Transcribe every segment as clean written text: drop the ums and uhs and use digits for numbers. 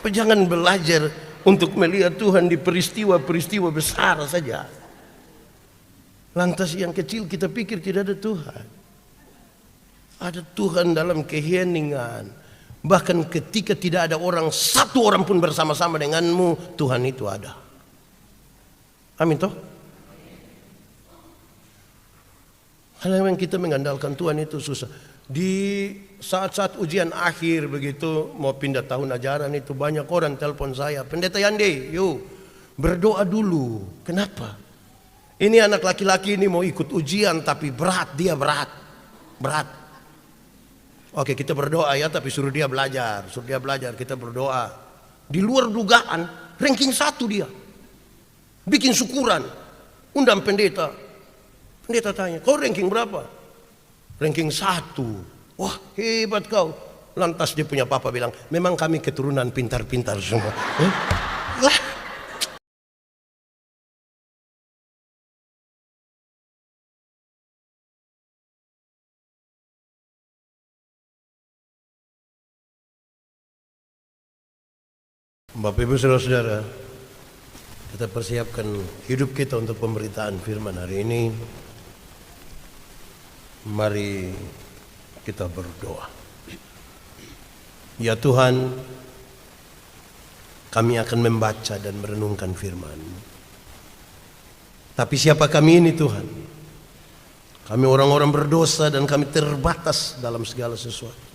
Jangan belajar untuk melihat Tuhan di peristiwa-peristiwa besar saja. Lantas yang kecil kita pikir tidak ada Tuhan. Ada Tuhan dalam keheningan. Bahkan ketika tidak ada satu orang pun bersama-sama denganmu, Tuhan itu ada. Amin toh? Hal yang kita mengandalkan Tuhan itu susah. Di saat-saat ujian akhir begitu mau pindah tahun ajaran itu banyak orang telepon saya, Pendeta Yande, yuk berdoa dulu. Kenapa? Ini anak laki-laki ini mau ikut ujian tapi dia berat. Oke, kita berdoa ya, tapi suruh dia belajar, kita berdoa. Di luar dugaan, ranking 1 dia. Bikin syukuran, undang pendeta. Pendeta tanya, kau ranking berapa? Ranking 1. Wah, hebat kau. Lantas dia punya papa bilang, memang kami keturunan pintar-pintar semua. Lah. Bapak Ibu Saudara-saudara, kita persiapkan hidup kita untuk pemberitaan firman hari ini. Mari kita berdoa. Ya Tuhan, kami akan membaca dan merenungkan firman. Tapi siapa kami ini Tuhan? Kami orang-orang berdosa dan kami terbatas dalam segala sesuatu.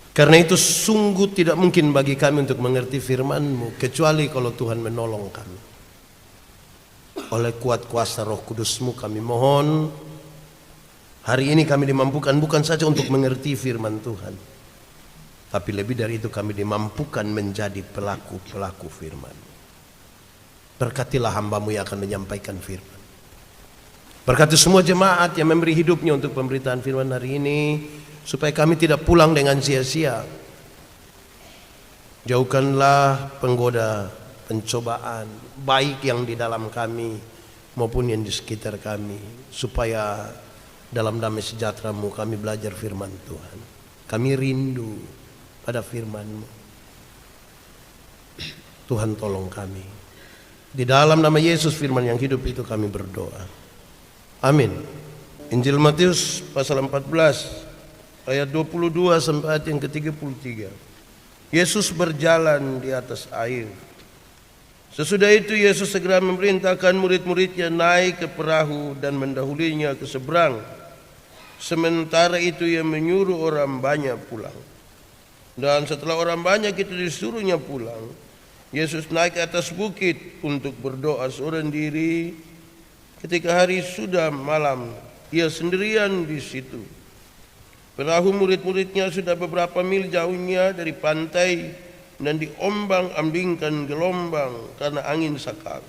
Karena itu sungguh tidak mungkin bagi kami untuk mengerti firman-Mu kecuali kalau Tuhan menolong kami. Oleh kuat kuasa Roh Kudus-Mu kami mohon, hari ini kami dimampukan bukan saja untuk mengerti firman Tuhan, tapi lebih dari itu kami dimampukan menjadi pelaku-pelaku firman. Berkatilah hamba-Mu yang akan menyampaikan firman. Berkati semua jemaat yang memberi hidupnya untuk pemberitaan firman hari ini, supaya kami tidak pulang dengan sia-sia. Jauhkanlah penggoda, pencobaan, baik yang di dalam kami maupun yang di sekitar kami, supaya dalam damai sejahtera-Mu kami belajar firman Tuhan. Kami rindu pada firman-Mu. Tuhan tolong kami. Di dalam nama Yesus firman yang hidup itu kami berdoa. Amin. Injil Matius pasal 14 ayat 22 sampai ayat yang ke-33. Yesus berjalan di atas air. Sesudah itu Yesus segera memerintahkan murid-muridnya naik ke perahu dan mendahulinya ke seberang. Sementara itu ia menyuruh orang banyak pulang. Dan setelah orang banyak itu disuruhnya pulang, Yesus naik ke atas bukit untuk berdoa seorang diri. Ketika hari sudah malam, ia sendirian di situ. Perahu murid-muridnya sudah beberapa mil jauhnya dari pantai dan diombang-ambingkan gelombang karena angin sakal.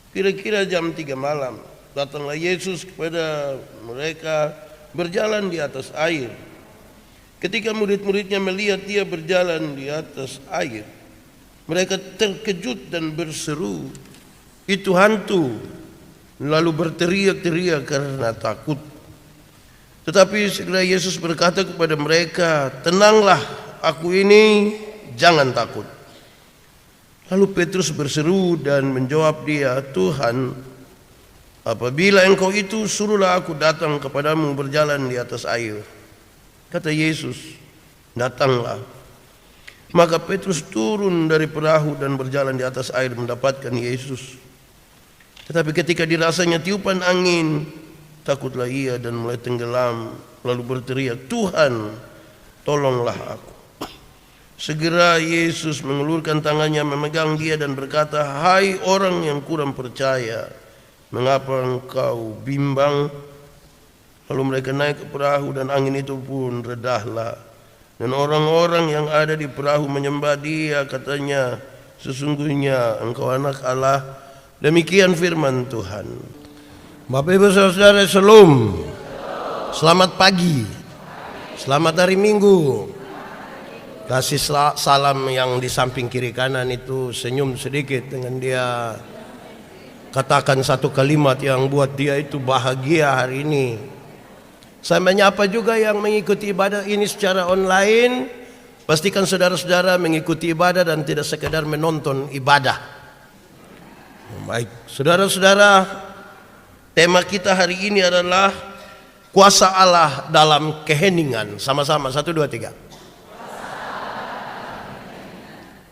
Kira-kira jam 3 malam, datanglah Yesus kepada mereka berjalan di atas air. Ketika murid-muridnya melihat dia berjalan di atas air, mereka terkejut dan berseru, "Itu hantu!" Lalu berteriak-teriak karena takut. Tetapi segera Yesus berkata kepada mereka, "Tenanglah, aku ini, jangan takut." Lalu Petrus berseru dan menjawab dia, "Tuhan, apabila Engkau itu, suruhlah aku datang kepadamu berjalan di atas air." Kata Yesus, "Datanglah." Maka Petrus turun dari perahu dan berjalan di atas air mendapatkan Yesus. Tetapi ketika dirasanya tiupan angin, takutlah ia dan mulai tenggelam, lalu berteriak, "Tuhan, tolonglah aku." Segera Yesus mengulurkan tangannya memegang dia dan berkata, "Hai orang yang kurang percaya, mengapa engkau bimbang?" Lalu mereka naik ke perahu dan angin itu pun redahlah. Dan orang-orang yang ada di perahu menyembah dia, katanya, "Sesungguhnya engkau anak Allah." Demikian firman Tuhan. Bapak Ibu Saudara, Shalom. Selamat pagi. Selamat hari Minggu. Kasih salam yang di samping kiri kanan itu senyum sedikit dengan dia katakan satu kalimat yang buat dia itu bahagia hari ini. Saya menyapa juga yang mengikuti ibadah ini secara online. Pastikan saudara-saudara mengikuti ibadah dan tidak sekedar menonton ibadah. Baik, saudara-saudara, tema kita hari ini adalah kuasa Allah dalam keheningan. Sama-sama, 1, 2, 3.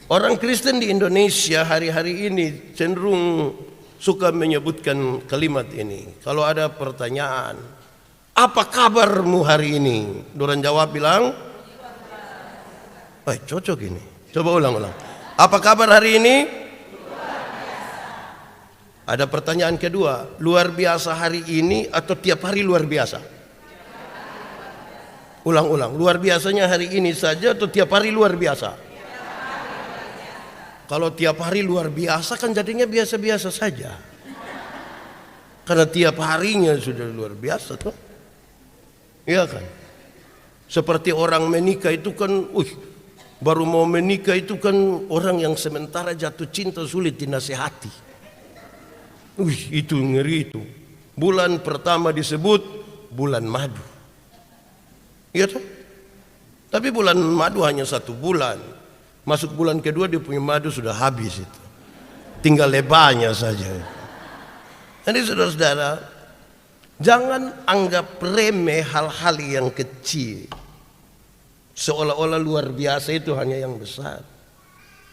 Orang Kristen di Indonesia hari-hari ini cenderung suka menyebutkan kalimat ini. Kalau ada pertanyaan, apa kabarmu hari ini? Dorang jawab bilang, cocok ini. Coba ulang-ulang. Apa kabar hari ini? Luar biasa. Ada pertanyaan kedua, luar biasa hari ini atau tiap hari luar biasa? Ulang-ulang, luar biasanya hari ini saja atau tiap hari luar biasa? Kalau tiap hari luar biasa kan jadinya biasa-biasa saja. Karena tiap harinya sudah luar biasa tuh. Iya kan? Seperti orang menikah itu kan, baru mau menikah itu kan orang yang sementara jatuh cinta sulit dinasehati. Itu ngeri itu. Bulan pertama disebut bulan madu. Iya tuh. Tapi bulan madu hanya 1 bulan. Masuk bulan kedua dia punya madu sudah habis itu. Tinggal lebahnya saja. Jadi saudara-saudara, jangan anggap remeh hal-hal yang kecil. Seolah-olah luar biasa itu hanya yang besar.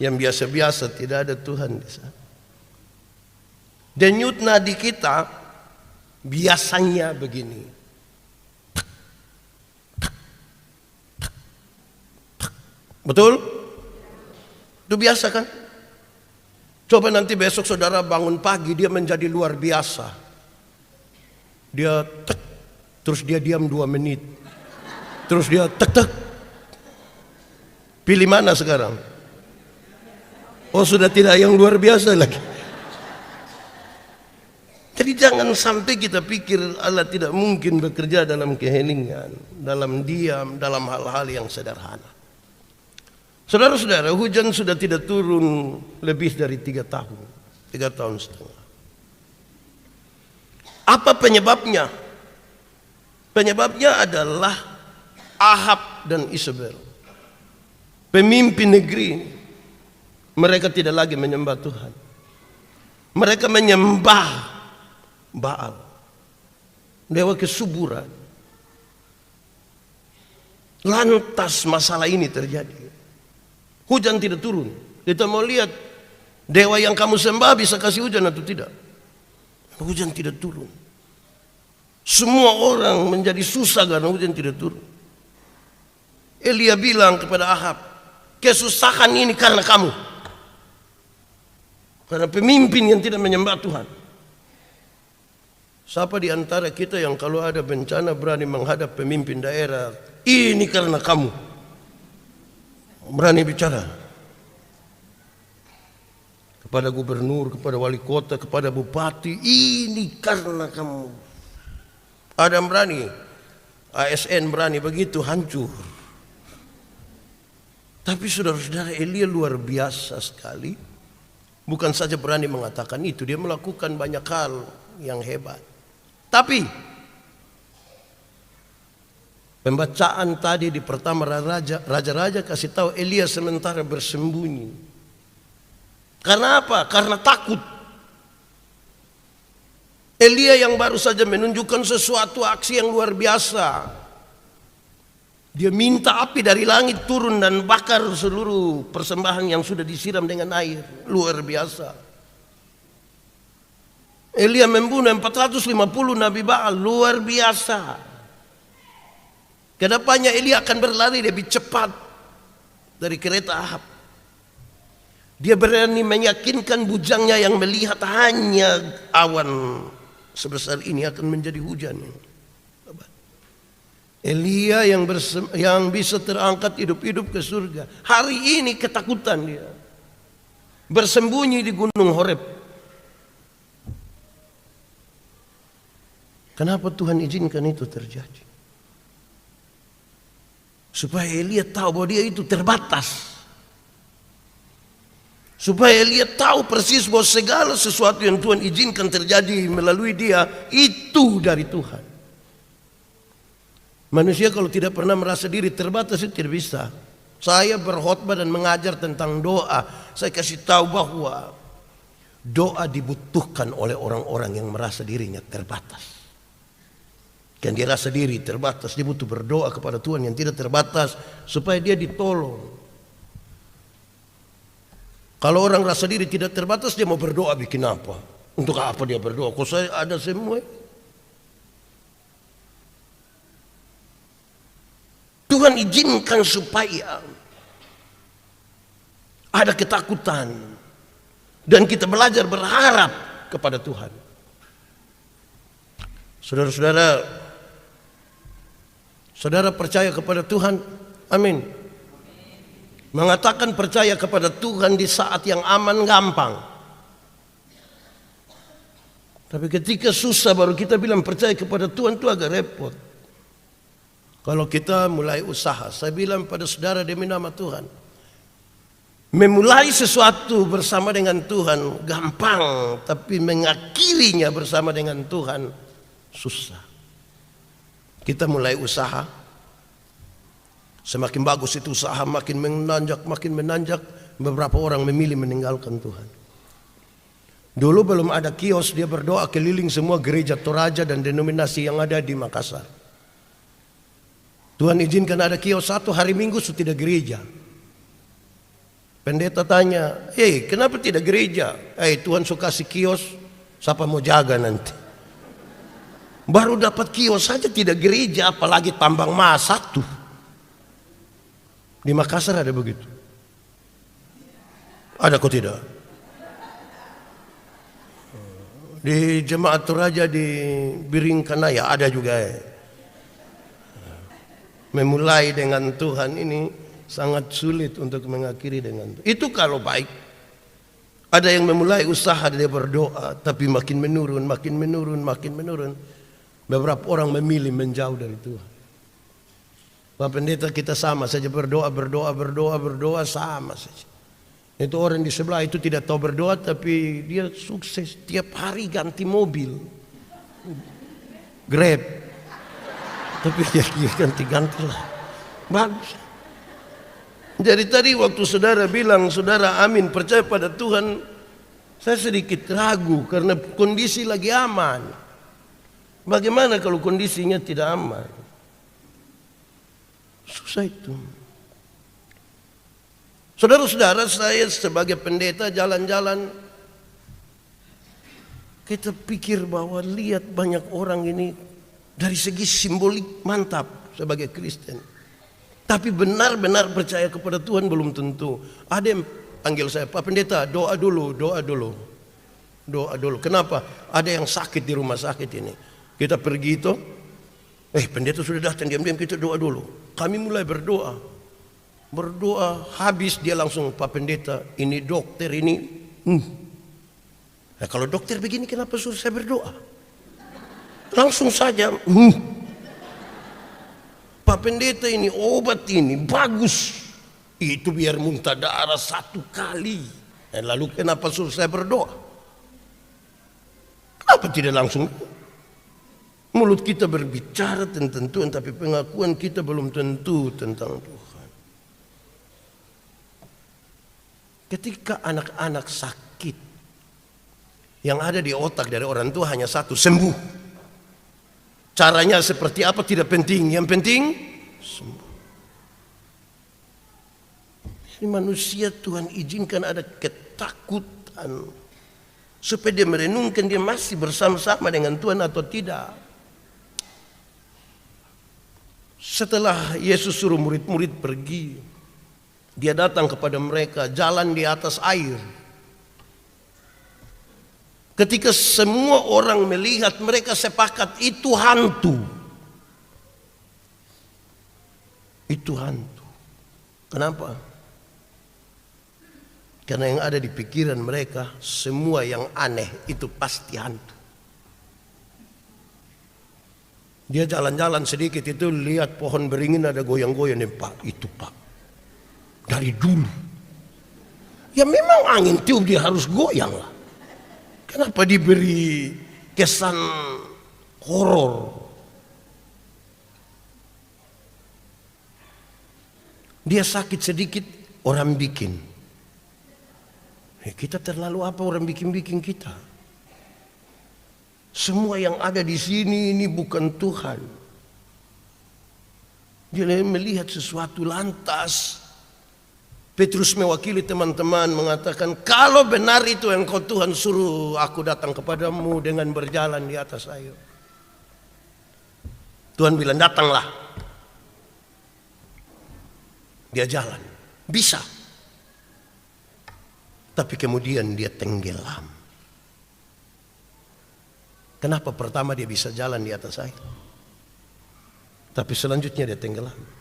Yang biasa-biasa tidak ada Tuhan di sana. Denyut nadi kita biasanya begini. Betul? Itu biasa kan? Coba nanti besok saudara bangun pagi dia menjadi luar biasa. Dia tek, terus dia diam 2 menit. Terus dia tek. Pilih mana sekarang? Oh sudah tidak yang luar biasa lagi. Jadi jangan sampai kita pikir Allah tidak mungkin bekerja dalam keheningan, dalam diam, dalam hal-hal yang sederhana. Saudara-saudara, hujan sudah tidak turun lebih dari 3 tahun. 3 tahun setengah. Apa penyebabnya? Penyebabnya adalah Ahab dan Isabel. Pemimpin negeri ini. Mereka tidak lagi menyembah Tuhan. Mereka menyembah Baal. Dewa kesuburan. Lantas masalah ini terjadi. Hujan tidak turun. Kita mau lihat dewa yang kamu sembah bisa kasih hujan atau tidak. Hujan tidak turun. Semua orang menjadi susah karena hujan tidak turun. Elia bilang kepada Ahab, kesusahan ini karena kamu. Karena pemimpin yang tidak menyembah Tuhan. Siapa di antara kita yang kalau ada bencana berani menghadap pemimpin daerah, ini karena kamu. Berani bicara kepada gubernur, kepada wali kota, kepada bupati, ini karena kamu. Ada yang berani, ASN berani begitu, hancur. Tapi saudara-saudara, Elia luar biasa sekali. Bukan saja berani mengatakan itu, dia melakukan banyak hal yang hebat. Tapi pembacaan tadi di pertama raja-raja kasih tahu Elia sementara bersembunyi. Karena apa? Karena takut. Elia yang baru saja menunjukkan sesuatu aksi yang luar biasa. Dia minta api dari langit turun dan bakar seluruh persembahan yang sudah disiram dengan air. Luar biasa. Elia membunuh 450 Nabi Baal. Luar biasa. Kedepannya Elia akan berlari lebih cepat dari kereta Ahab. Dia berani meyakinkan bujangnya yang melihat hanya awan sebesar ini akan menjadi hujan. Elia yang bisa terangkat hidup-hidup ke surga. Hari ini ketakutan dia. Bersembunyi di Gunung Horeb. Kenapa Tuhan izinkan itu terjadi? Supaya Elia tahu bahwa dia itu terbatas. Supaya Elia tahu persis bahwa segala sesuatu yang Tuhan izinkan terjadi melalui dia itu dari Tuhan. Manusia kalau tidak pernah merasa diri terbatas itu tidak bisa. Saya berkhotbah dan mengajar tentang doa. Saya kasih tahu bahwa doa dibutuhkan oleh orang-orang yang merasa dirinya terbatas. Yang dia rasa diri terbatas, dia butuh berdoa kepada Tuhan yang tidak terbatas supaya dia ditolong. Kalau orang rasa diri tidak terbatas, dia mau berdoa bikin apa? Untuk apa dia berdoa? Kok saya ada semua? Tuhan izinkan supaya ada ketakutan dan kita berharap kepada Tuhan. Saudara-saudara, saudara percaya kepada Tuhan? Amin. Mengatakan percaya kepada Tuhan di saat yang aman gampang. Tapi ketika susah baru kita bilang percaya kepada Tuhan, itu agak repot. Kalau kita mulai usaha, saya bilang pada saudara demi nama Tuhan, memulai sesuatu bersama dengan Tuhan gampang, tapi mengakhirinya bersama dengan Tuhan susah. Kita mulai usaha, semakin bagus itu usaha, makin menanjak, beberapa orang memilih meninggalkan Tuhan. Dulu belum ada kios, dia berdoa keliling semua gereja Toraja dan denominasi yang ada di Makassar. Tuhan izinkan ada kios, satu hari Minggu sudah tidak gereja. Pendeta tanya, kenapa tidak gereja? Tuhan suka kasih kios, siapa mau jaga nanti? Baru dapat kios saja tidak gereja, apalagi tambang emas satu. Di Makassar ada begitu? Ada kok tidak? Di Jemaat Toraja di Biringkanaya ada juga. Memulai dengan Tuhan ini sangat sulit untuk mengakhiri dengan Tuhan. Itu kalau baik. Ada yang memulai usaha dia berdoa, tapi makin menurun. Beberapa orang memilih menjauh dari Tuhan. Pak Pendeta, kita sama saja berdoa sama saja. Itu orang di sebelah itu tidak tahu berdoa, tapi dia sukses tiap hari ganti mobil, Grab. Tapi ya ganti-ganti lah. Bagus. Jadi tadi waktu saudara bilang, saudara amin percaya pada Tuhan, saya sedikit ragu karena kondisi lagi aman. Bagaimana kalau kondisinya tidak aman? Susah itu. Saudara-saudara, saya sebagai pendeta jalan-jalan, kita pikir bahwa lihat banyak orang ini dari segi simbolik mantap sebagai Kristen. Tapi benar-benar percaya kepada Tuhan belum tentu. Ada yang panggil saya, Pak Pendeta, doa dulu. Kenapa? Ada yang sakit di rumah sakit ini. Kita pergi itu, pendeta sudah datang, diam-diam kita doa dulu. Kami mulai berdoa. Habis dia langsung, Pak Pendeta, ini dokter ini. Nah, kalau dokter begini kenapa suruh saya berdoa? Langsung saja, Pak Pendeta ini obat ini bagus. Itu biar muntah darah 1 kali. Lalu kenapa suruh saya berdoa? Kenapa tidak langsung? Mulut kita berbicara tentang Tuhan, tapi pengakuan kita belum tentu tentang Tuhan. Ketika anak-anak sakit, yang ada di otak dari orang tua hanya satu, sembuh. Caranya seperti apa tidak penting, yang penting sembuh. Ini manusia Tuhan izinkan ada ketakutan supaya dia merenungkan dia masih bersama-sama dengan Tuhan atau tidak. Setelah Yesus suruh murid-murid pergi, dia datang kepada mereka jalan di atas air. Ketika semua orang melihat, mereka sepakat itu hantu. Itu hantu. Kenapa? Karena yang ada di pikiran mereka, semua yang aneh itu pasti hantu. Dia jalan-jalan sedikit itu lihat pohon beringin ada goyang-goyang. Pak, itu Pak. Dari dulu. Ya memang angin tiup dia harus goyang lah. Kenapa diberi kesan horor? Dia sakit sedikit, orang bikin. Kita terlalu apa orang bikin-bikin kita? Semua yang ada di sini ini bukan Tuhan. Dia melihat sesuatu lantas. Petrus mewakili teman-teman mengatakan, kalau benar itu yang kau Tuhan suruh aku datang kepadamu dengan berjalan di atas air. Tuhan bilang datanglah. Dia jalan, bisa. Tapi kemudian dia tenggelam. Kenapa pertama dia bisa jalan di atas air? Tapi selanjutnya dia tenggelam.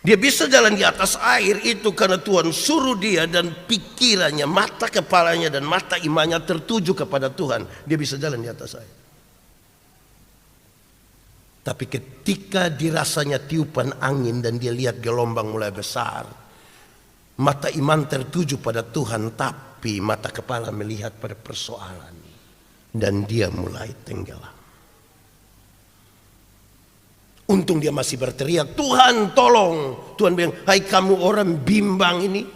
Dia bisa jalan di atas air itu karena Tuhan suruh dia, dan pikirannya, mata kepalanya dan mata imannya tertuju kepada Tuhan. Dia bisa jalan di atas air. Tapi ketika dirasanya tiupan angin dan dia lihat gelombang mulai besar, mata iman tertuju pada Tuhan, tapi mata kepala melihat pada persoalan, dan dia mulai tenggelam. Untung dia masih berteriak, Tuhan tolong. Tuhan bilang, hai kamu orang bimbang ini.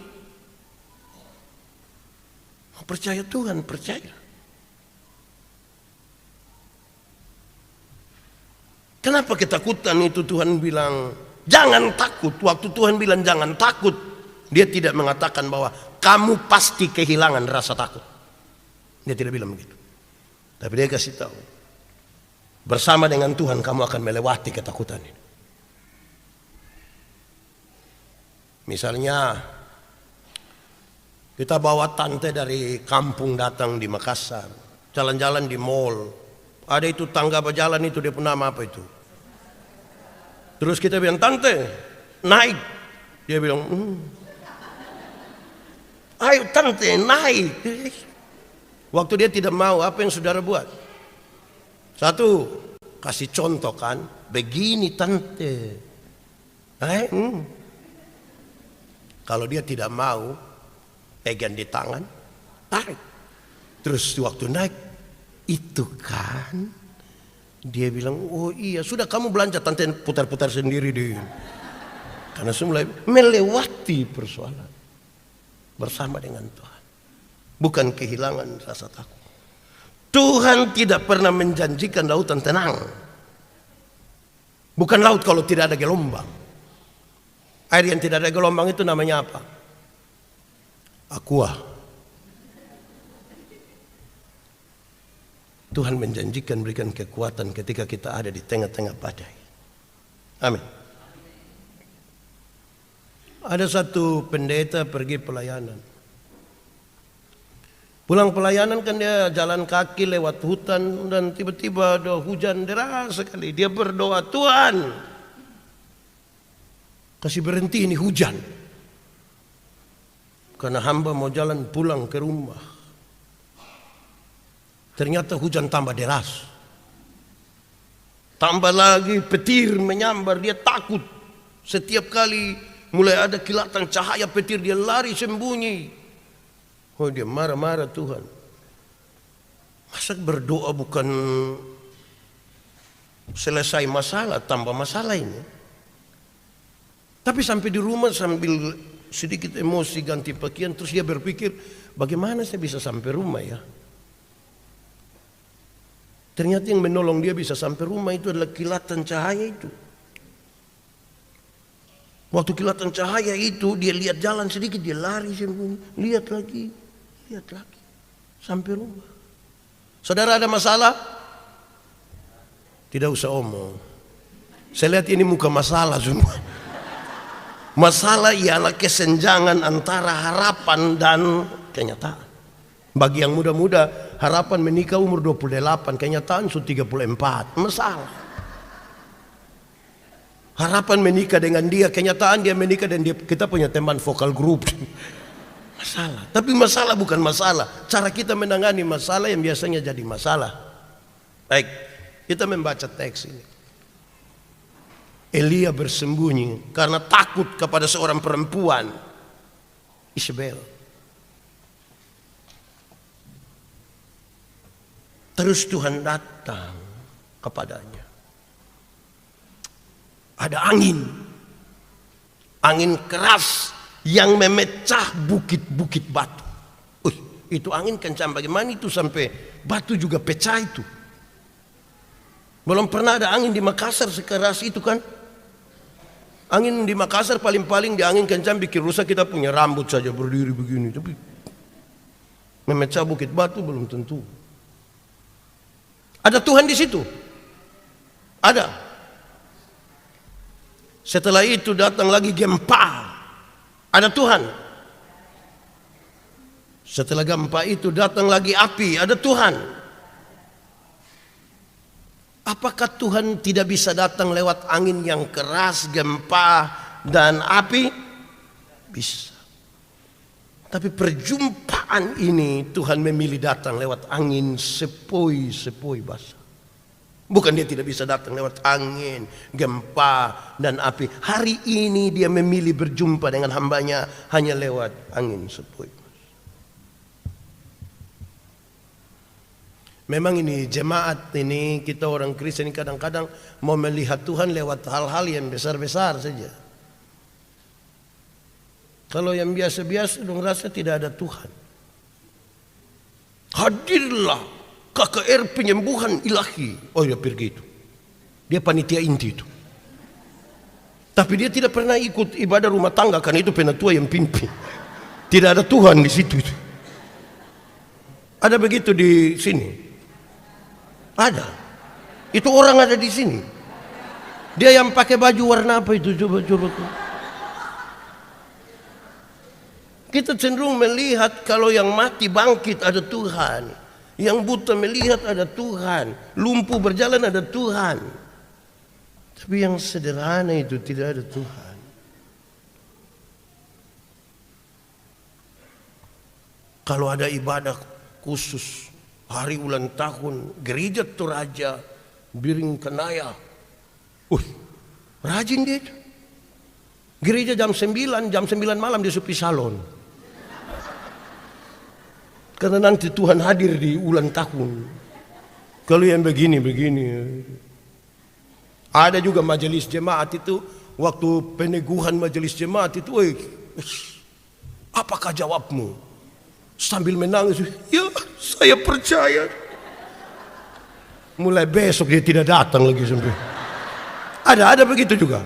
Percaya Tuhan, percaya. Kenapa ketakutan itu? Tuhan bilang, jangan takut. Waktu Tuhan bilang jangan takut, dia tidak mengatakan bahwa kamu pasti kehilangan rasa takut. Dia tidak bilang begitu. Tapi dia kasih tahu, bersama dengan Tuhan kamu akan melewati ketakutan ini. Misalnya kita bawa tante dari kampung datang di Makassar, jalan-jalan di mall, ada itu tangga berjalan itu, dia pun nama apa itu. Terus kita bilang, tante naik. Dia bilang, ayo tante naik. Waktu dia tidak mau, apa yang saudara buat? Satu, kasih contoh kan, begini tante. Kalau dia tidak mau, pegang di tangan, tarik. Terus waktu naik, itu kan, dia bilang, oh iya sudah kamu belanja, tante putar-putar sendiri deh. Karena semula melewati persoalan bersama dengan Tuhan, bukan kehilangan rasa takut. Tuhan tidak pernah menjanjikan lautan tenang. Bukan laut kalau tidak ada gelombang. Air yang tidak ada gelombang itu namanya apa? Aqua. Tuhan menjanjikan berikan kekuatan ketika kita ada di tengah-tengah badai. Amin. Ada satu pendeta pergi pelayanan. Pulang pelayanan kan dia jalan kaki lewat hutan, dan tiba-tiba ada hujan deras sekali. Dia berdoa, Tuhan kasih berhenti ini hujan, karena hamba mau jalan pulang ke rumah. Ternyata hujan tambah deras, tambah lagi petir menyambar. Dia takut. Setiap kali mulai ada kilatan cahaya petir, dia lari sembunyi. Oh, dia marah-marah Tuhan. Masa berdoa bukan selesai masalah, tambah masalah ini. Tapi sampai di rumah sambil sedikit emosi, ganti pakaian, terus dia berpikir, bagaimana saya bisa sampai rumah ya? Ternyata yang menolong dia bisa sampai rumah itu adalah kilatan cahaya itu. Waktu kilatan cahaya itu, dia lihat jalan sedikit, dia lari sembunyi, lihat lagi, sampai rumah. Saudara ada masalah? Tidak usah omong. Saya lihat ini muka masalah semua. Masalah ialah kesenjangan antara harapan dan kenyataan. Bagi yang muda-muda, harapan menikah umur 28, kenyataan sudah 34. Masalah. Harapan menikah dengan dia, kenyataan dia menikah dan kita punya teman vokal grup. Masalah. Tapi masalah bukan masalah. Cara kita menangani masalah yang biasanya jadi masalah. Baik, kita membaca teks ini. Elia bersembunyi karena takut kepada seorang perempuan, Isabel. Terus Tuhan datang kepadanya. Ada angin. Angin keras yang memecah bukit-bukit batu. Itu angin kencang bagaimana itu sampai batu juga pecah itu. Belum pernah ada angin di Makassar sekeras itu kan. Angin di Makassar paling-paling di angin kencang bikin rusak kita punya rambut saja berdiri begini. Tapi memecah bukit batu belum tentu. Ada Tuhan di situ. Ada. Setelah itu datang lagi gempa. Ada Tuhan. Setelah gempa itu datang lagi api. Ada Tuhan. Apakah Tuhan tidak bisa datang lewat angin yang keras, gempa, dan api? Bisa. Tapi perjumpaan ini Tuhan memilih datang lewat angin sepoi-sepoi basah. Bukan dia tidak bisa datang lewat angin, gempa, dan api. Hari ini dia memilih berjumpa dengan hambanya hanya lewat angin sepoi. Memang ini jemaat ini, kita orang Kristen kadang-kadang mau melihat Tuhan lewat hal-hal yang besar-besar saja. Kalau yang biasa-biasa dong rasa tidak ada Tuhan. Hadirlah KKR penyembuhan ilahi. Oh ya pergi itu. Dia panitia inti itu. Tapi dia tidak pernah ikut ibadah rumah tangga karena itu penatua yang pimpin. Tidak ada Tuhan di situ. Ada begitu di sini. Ada. Itu orang ada di sini. Dia yang pakai baju warna apa itu? Coba. Kita cenderung melihat kalau yang mati bangkit ada Tuhan. Yang buta melihat ada Tuhan. Lumpuh berjalan ada Tuhan. Tapi yang sederhana itu tidak ada Tuhan. Kalau ada ibadah khusus hari ulang tahun gereja Toraja Biring Kanaya. Rajin dia. Gereja jam 9 malam di Supi Salon. Karena nanti Tuhan hadir di ulang tahun. Kalau yang begini. Ada juga majelis jemaat itu. Waktu peneguhan majelis jemaat itu. Apakah jawabmu? Sambil menangis. Ya saya percaya. Mulai besok dia tidak datang lagi sampai. Ada begitu juga.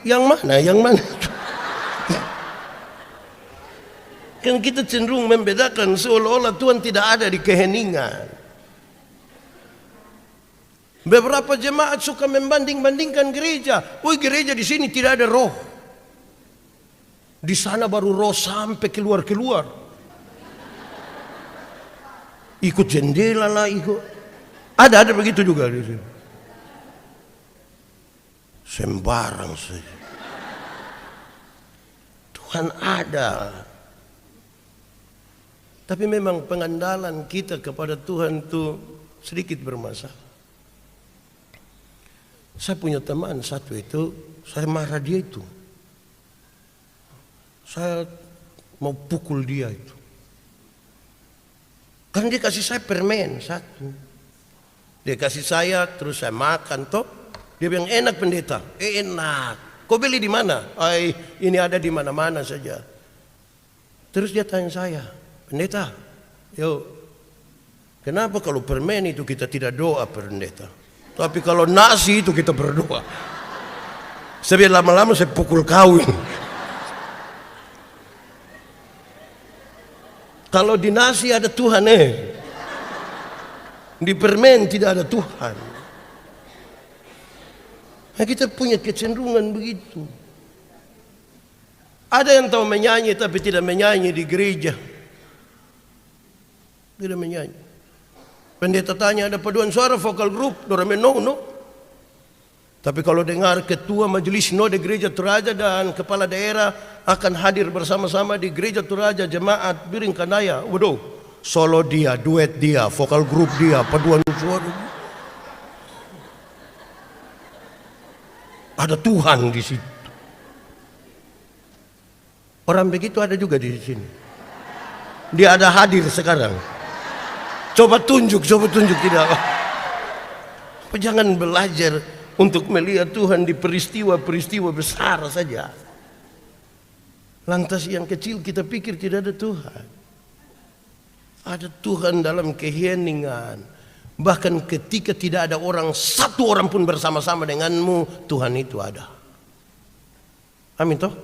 Yang mana? Kan kita cenderung membedakan seolah-olah Tuhan tidak ada di keheningan. Beberapa jemaat suka membanding-bandingkan gereja. Gereja di sini tidak ada roh. Di sana baru roh sampai keluar. Ikut jendela lah, ikut. Ada begitu juga di sini. Sembarang saja. Tuhan ada. Tapi memang pengandalan kita kepada Tuhan itu sedikit bermasalah. Saya punya teman satu itu, saya marah dia itu. Saya mau pukul dia itu. Karena dia kasih saya permen satu. Dia kasih saya, terus saya makan toh. Dia bilang enak pendeta, enak. Kau beli di mana? Ini ada di mana-mana saja. Terus dia tanya saya, pendeta, kenapa kalau permen itu kita tidak doa pendeta? Tapi kalau nasi itu kita berdoa. Sebab lama-lama saya pukul kawin. Kalau di nasi ada Tuhan di permen tidak ada Tuhan. Nah, kita punya kecenderungan begitu. Ada yang tahu menyanyi tapi tidak menyanyi di gereja. Tidak menyanyi. Pendeta tanya ada paduan suara vokal grup, dorame no. Tapi kalau dengar ketua majelis no di gereja Toraja dan kepala daerah akan hadir bersama-sama di gereja Toraja jemaat Biring Kanaya. Waduh, solo dia, duet dia, vokal grup dia, paduan suara. Ada Tuhan di situ. Orang begitu ada juga di sini. Dia ada hadir sekarang. Coba tunjuk tidak. Jangan belajar untuk melihat Tuhan di peristiwa-peristiwa besar saja. Lantas yang kecil kita pikir tidak ada Tuhan. Ada Tuhan dalam keheningan. Bahkan ketika tidak ada orang, satu orang pun bersama-sama denganmu, Tuhan itu ada. Amin toh?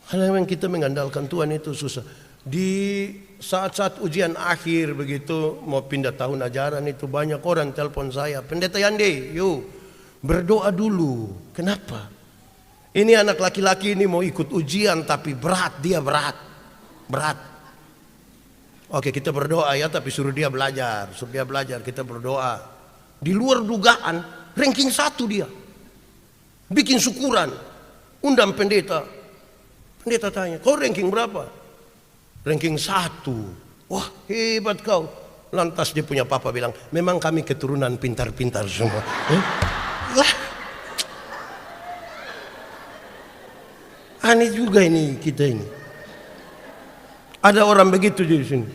Hal yang kita mengandalkan Tuhan itu susah. Di saat-saat ujian akhir begitu, mau pindah tahun ajaran itu banyak orang telepon saya, Pendeta Yande, yuk berdoa dulu. Kenapa? Ini anak laki-laki ini mau ikut ujian tapi berat, dia berat. Oke, kita berdoa ya, tapi suruh dia belajar, kita berdoa. Di luar dugaan, ranking 1 dia. Bikin syukuran, undang pendeta. Pendeta tanya, kau ranking berapa? Ranking 1. Wah, hebat kau. Lantas dia punya papa bilang, memang kami keturunan pintar-pintar semua. Lah, aneh juga ini kita ini. Ada orang begitu di sini.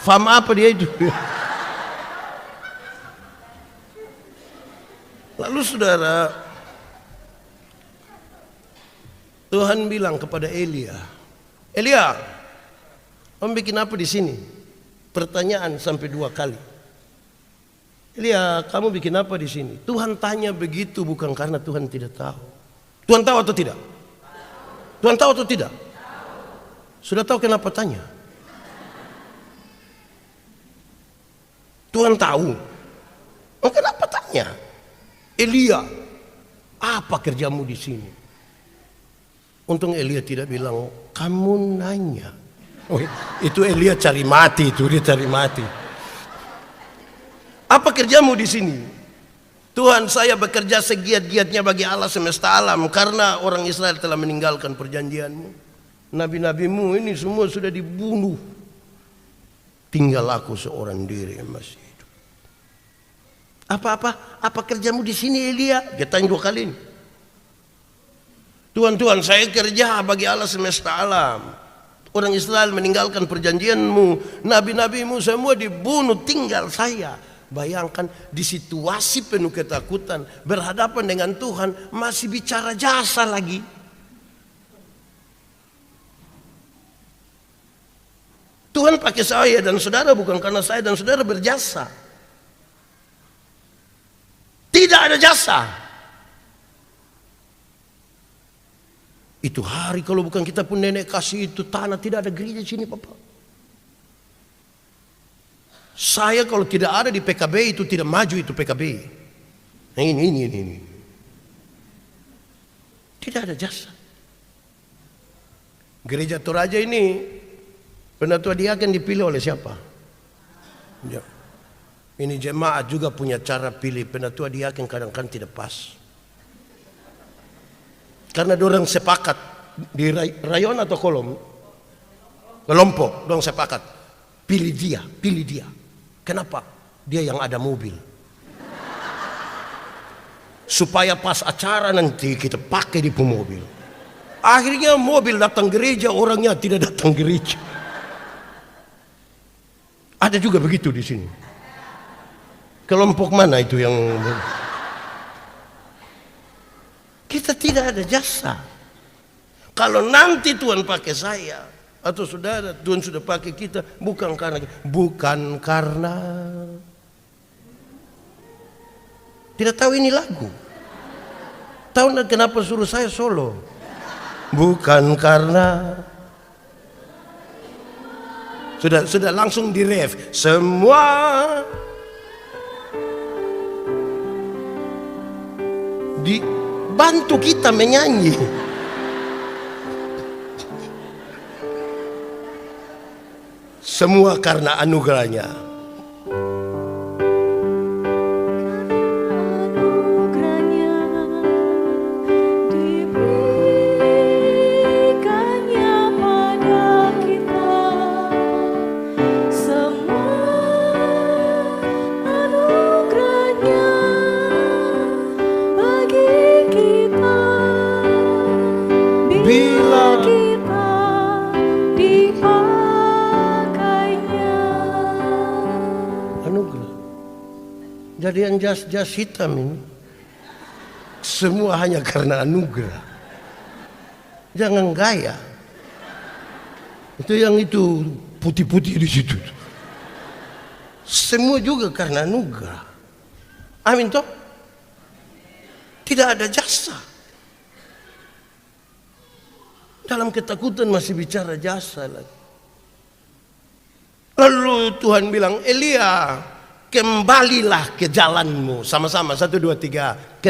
Faham apa dia itu? Lalu saudara, Tuhan bilang kepada Elia, Elia, kamu bikin apa di sini? Pertanyaan sampai 2 kali. Elia, kamu bikin apa di sini? Tuhan tanya begitu bukan karena Tuhan tidak tahu. Tuhan tahu atau tidak? Tuhan tahu atau tidak? Sudah tahu kenapa tanya? Tuhan tahu. Oh, kenapa tanya? Elia, apa kerjamu di sini? Untung Elia tidak bilang, kamu nanya. Oh, itu Elia cari mati, dia cari mati. Apa kerjamu di sini? Tuhan, saya bekerja segiat-giatnya bagi Allah semesta alam karena orang Israel telah meninggalkan perjanjianmu. Nabi-nabimu ini semua sudah dibunuh. Tinggal aku seorang diri yang masih hidup. Apa kerjamu di sini Elia? Dia tanya 2 kali. Tuhan, saya kerja bagi Allah semesta alam. Orang Israel meninggalkan perjanjianmu. Nabi-nabimu semua dibunuh, tinggal saya. Bayangkan di situasi penuh ketakutan, berhadapan dengan Tuhan, masih bicara jasa lagi. Tuhan pakai saya dan saudara bukan karena saya dan saudara berjasa. Tidak ada jasa. Itu hari kalau bukan kita pun nenek kasih itu tanah, tidak ada gereja sini Bapak. Saya kalau tidak ada di PKB itu tidak maju itu PKB. Nah, ini. Tidak ada jasa. Gereja Toraja ini penatua diaken dipilih oleh siapa? Ya. Ini jemaat juga punya cara pilih penatua diaken, kadang-kadang tidak pas. Karena dorang sepakat di rayon atau kelompok, dorang sepakat pilih dia. Kenapa? Dia yang ada mobil. Supaya pas acara nanti kita pakai di mobil. Akhirnya mobil datang gereja, orangnya tidak datang gereja. Ada juga begitu di sini. Kelompok mana itu yang... Kita tidak ada jasa. Kalau nanti Tuhan pakai saya atau saudara, Tuhan sudah pakai kita bukan karena tidak tahu ini lagu. Tahu kenapa suruh saya solo? Bukan karena sudah langsung di ref semua. Dibantu kita menyanyi. Semua karena anugerahnya. Jadi yang jas hitam ini semua hanya karena anugerah. Jangan gaya. Itu yang itu putih-putih di situ. Semua juga karena anugerah. Amin toh? Tidak ada jasa. Dalam ketakutan masih bicara jasa lagi. Lalu Tuhan bilang, Elia, kembalilah ke jalanmu. Sama-sama, 1, 2, 3.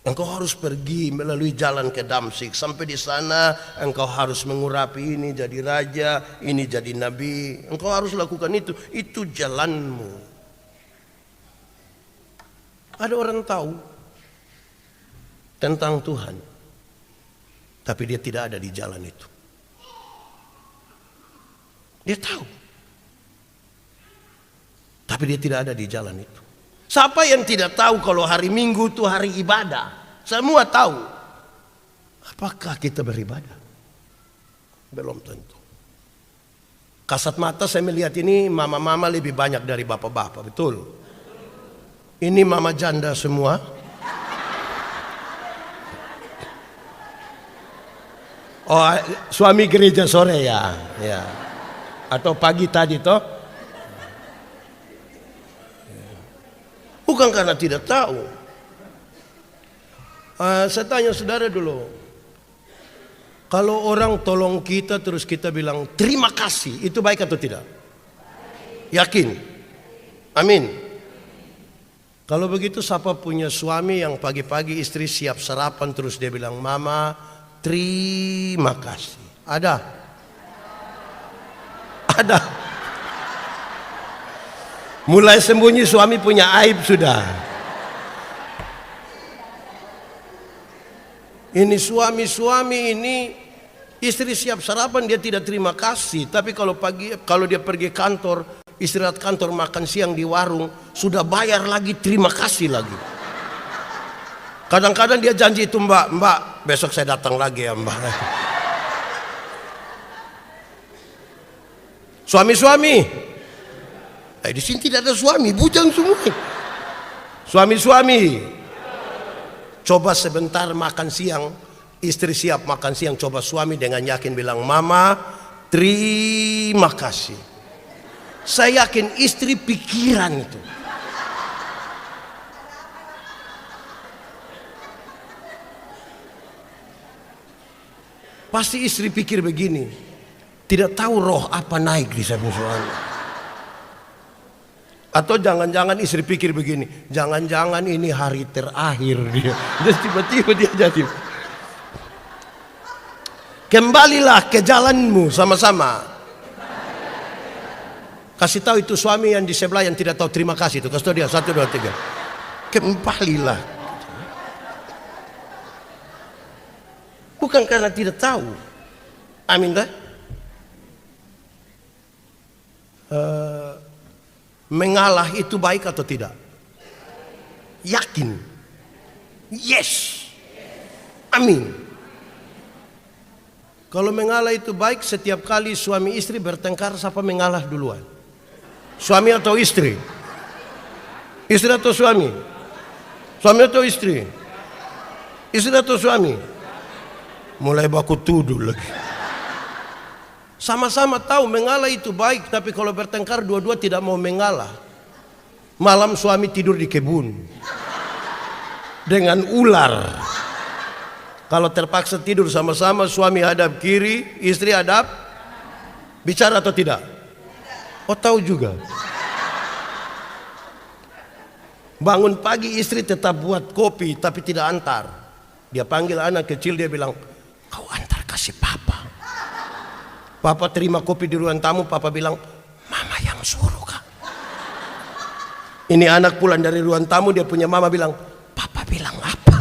Engkau harus pergi melalui jalan ke Damsyik. Sampai di sana engkau harus mengurapi ini jadi raja, ini jadi nabi. Engkau harus lakukan itu. Itu jalanmu. Ada orang tahu tentang Tuhan, tapi dia tidak ada di jalan itu. Dia tahu, tapi dia tidak ada di jalan itu. Siapa yang tidak tahu kalau hari Minggu itu hari ibadah? Semua tahu. Apakah kita beribadah? Belum tentu. Kasat mata saya melihat ini mama-mama lebih banyak dari bapak-bapak, betul? Ini mama janda semua. Oh, suami gereja sore ya. Ya. Atau pagi tadi toh? Bukan karena tidak tahu. Saya tanya saudara dulu. Kalau orang tolong kita terus kita bilang terima kasih, itu baik atau tidak? Yakin? Amin. Kalau begitu siapa punya suami yang pagi-pagi istri siap sarapan terus dia bilang, Mama terima kasih. Ada? Ada. Mulai sembunyi suami punya aib sudah. Ini suami-suami ini istri siap sarapan dia tidak terima kasih, tapi kalau dia pergi kantor, istirahat kantor makan siang di warung, sudah bayar lagi terima kasih lagi. Kadang-kadang dia janji itu, Mbak, besok saya datang lagi ya, Mbak. Suami-suami, di sini tidak ada suami, bujang semua. Suami-suami, coba sebentar makan siang, istri siap makan siang, coba suami dengan yakin bilang, Mama terima kasih. Saya yakin istri pikiran itu. Pasti istri pikir begini, tidak tahu roh apa naik di samping suami. Atau jangan-jangan istri pikir begini, jangan-jangan ini hari terakhir dia. Terus tiba-tiba dia jadi. Kembalilah ke jalanmu sama-sama. Kasih tahu itu suami yang di sebelah yang tidak tahu terima kasih itu. Kasih tahu dia 1, 2, 3. Kembalilah. Bukan karena tidak tahu. Amin dah. Mengalah itu baik atau tidak? Yakin? Yes. Amin. Kalau mengalah itu baik, setiap kali suami istri bertengkar, siapa mengalah duluan? Suami atau istri? Istri atau suami? Suami atau istri? Istri atau suami? Mulai baku tuduh lagi. Sama-sama tahu mengalah itu baik, tapi kalau bertengkar dua-dua tidak mau mengalah. Malam suami tidur di kebun dengan ular. Kalau terpaksa tidur sama-sama, suami hadap kiri, istri hadap. Bicara atau tidak? Oh, tahu juga. Bangun pagi istri tetap buat kopi tapi tidak antar. Dia panggil anak kecil, dia bilang, kau antar kasih papa. Papa terima kopi di ruang tamu, papa bilang, Mama yang suruh kak. Ini anak pulang dari ruang tamu, dia punya mama bilang, Papa bilang apa?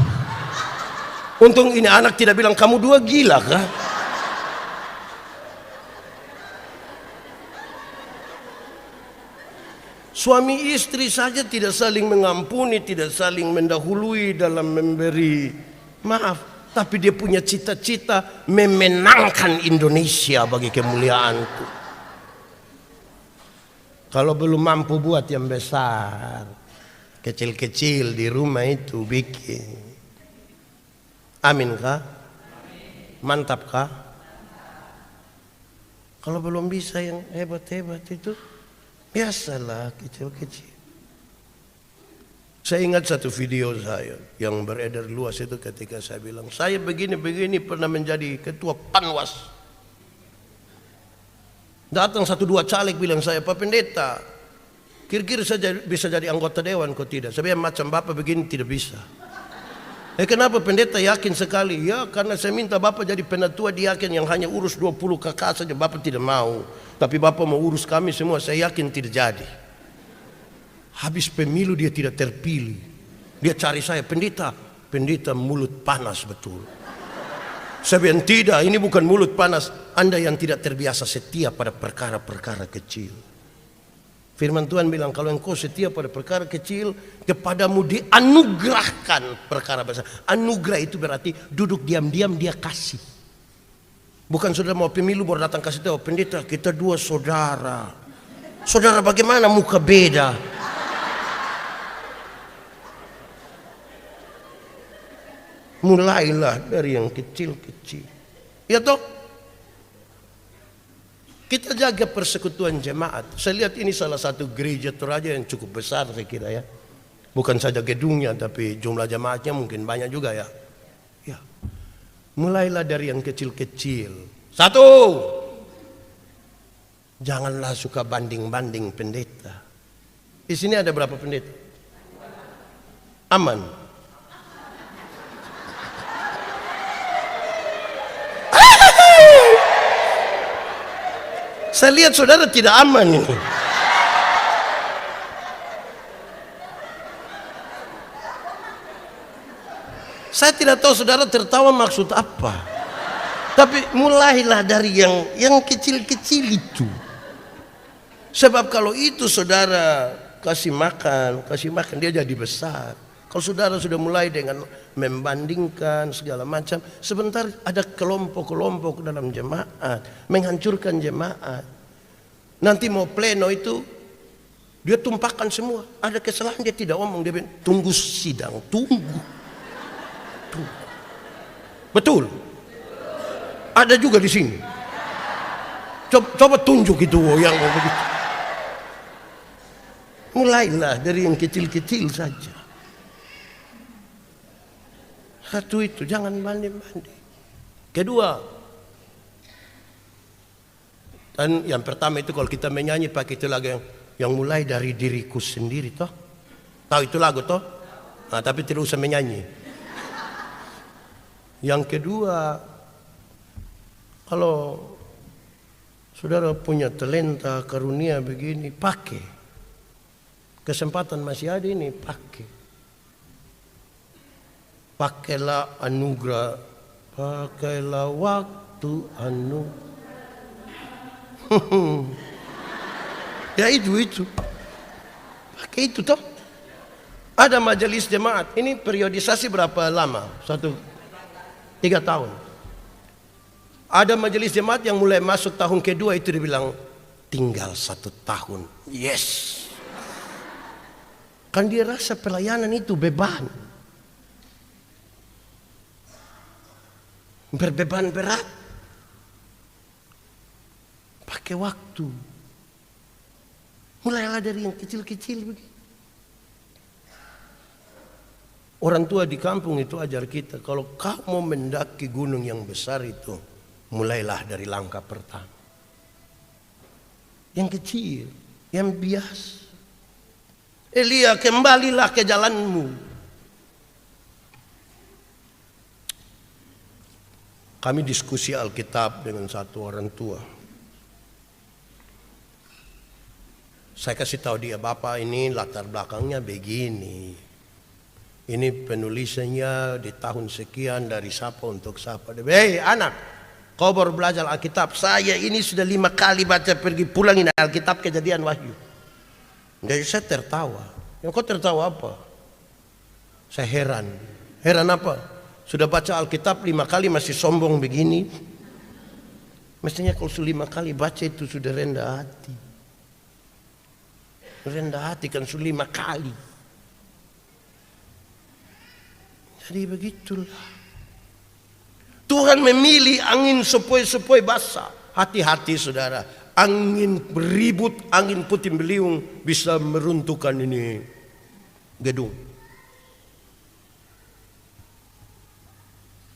Untung ini anak tidak bilang, kamu dua gila kak. Suami istri saja tidak saling mengampuni, tidak saling mendahului dalam memberi maaf. Tapi dia punya cita-cita memenangkan Indonesia bagi kemuliaan-Ku. Kalau belum mampu buat yang besar, kecil-kecil di rumah itu bikin. Amin kah? Mantap kah? Kalau belum bisa yang hebat-hebat itu, biasalah kecil-kecil. Saya ingat satu video saya yang beredar luas itu ketika saya bilang, saya begini-begini pernah menjadi ketua Panwas. Datang 1-2 caleg bilang saya, Pak Pendeta, kira-kira saya bisa jadi anggota dewan kok tidak? Saya bilang macam Bapak begini tidak bisa. Kenapa Pendeta yakin sekali? Ya karena saya minta Bapak jadi penatua diaken yang hanya urus 20 kakak saja, Bapak tidak mau. Tapi Bapak mau urus kami semua, saya yakin tidak jadi. Habis pemilu dia tidak terpilih. Dia cari saya, pendeta mulut panas betul. Saya bilang tidak, ini bukan mulut panas. Anda yang tidak terbiasa setia pada perkara-perkara kecil. Firman Tuhan bilang kalau engkau setia pada perkara kecil, kepadamu dianugerahkan perkara besar. Anugerah itu berarti duduk diam-diam dia kasih. Bukan saudara mau pemilu baru datang kasih tahu, pendeta kita 2 saudara. Saudara bagaimana muka beda? Mulailah dari yang kecil-kecil. Ya toh? Kita jaga persekutuan jemaat. Saya lihat ini salah satu gereja Toraja yang cukup besar saya kira ya. Bukan saja gedungnya tapi jumlah jemaatnya mungkin banyak juga ya. Ya. Mulailah dari yang kecil-kecil. 1. Janganlah suka banding-banding pendeta. Di sini ada berapa pendeta? Aman. Saya lihat saudara tidak aman ini. Saya tidak tahu saudara tertawa maksud apa. Tapi mulailah dari yang kecil-kecil itu. Sebab kalau itu saudara kasih makan dia jadi besar. Kalau saudara sudah mulai dengan membandingkan segala macam, sebentar ada kelompok-kelompok dalam jemaat menghancurkan jemaat. Nanti mau pleno itu dia tumpahkan semua. Ada kesalahan dia tidak omong, dia bilang tunggu sidang, tunggu. Betul? Ada juga di sini. Coba tunjuk itu yang begitu. Mulailah dari yang kecil-kecil saja. Satu itu, jangan banding-banding. Kedua, dan yang pertama itu kalau kita menyanyi pakai itu lagu yang mulai dari diriku sendiri toh. Tahu itu lagu toh? Nah, tapi tidak usah menyanyi. Yang kedua, kalau saudara punya talenta karunia begini, pakai. Kesempatan masih ada ini, pakai. Pakailah anugerah, pakailah waktu Ya itu. Pakai itu toh. Ada majelis jemaat. Ini periodisasi berapa lama? 3 tahun. Ada majelis jemaat yang mulai masuk tahun kedua itu dibilang tinggal 1 tahun. Yes. Kan dia rasa pelayanan itu beban. Berbeban berat. Pakai waktu. Mulailah dari yang kecil-kecil begitu. Orang tua di kampung itu ajar kita, kalau kau mau mendaki gunung yang besar itu, mulailah dari langkah pertama. Yang kecil, yang biasa. Elia, kembalilah ke jalanmu. Kami diskusi Alkitab dengan satu orang tua. Saya kasih tahu dia, Bapak ini latar belakangnya begini. Ini penulisannya di tahun sekian dari siapa untuk siapa. Hei anak, kau baru belajar Alkitab. Saya ini sudah 5 kali baca pergi pulangin Alkitab Kejadian Wahyu. Jadi saya tertawa. Yang kau tertawa apa? Saya heran. Heran apa? Sudah baca Alkitab 5 kali masih sombong begini. Mestinya kalau 5 kali baca itu sudah rendah hati. Rendah hati kan sudah 5 kali. Jadi begitulah. Tuhan memilih angin sepoi-sepoi basah. Hati-hati saudara. Angin beribut, angin puting beliung bisa meruntuhkan ini gedung.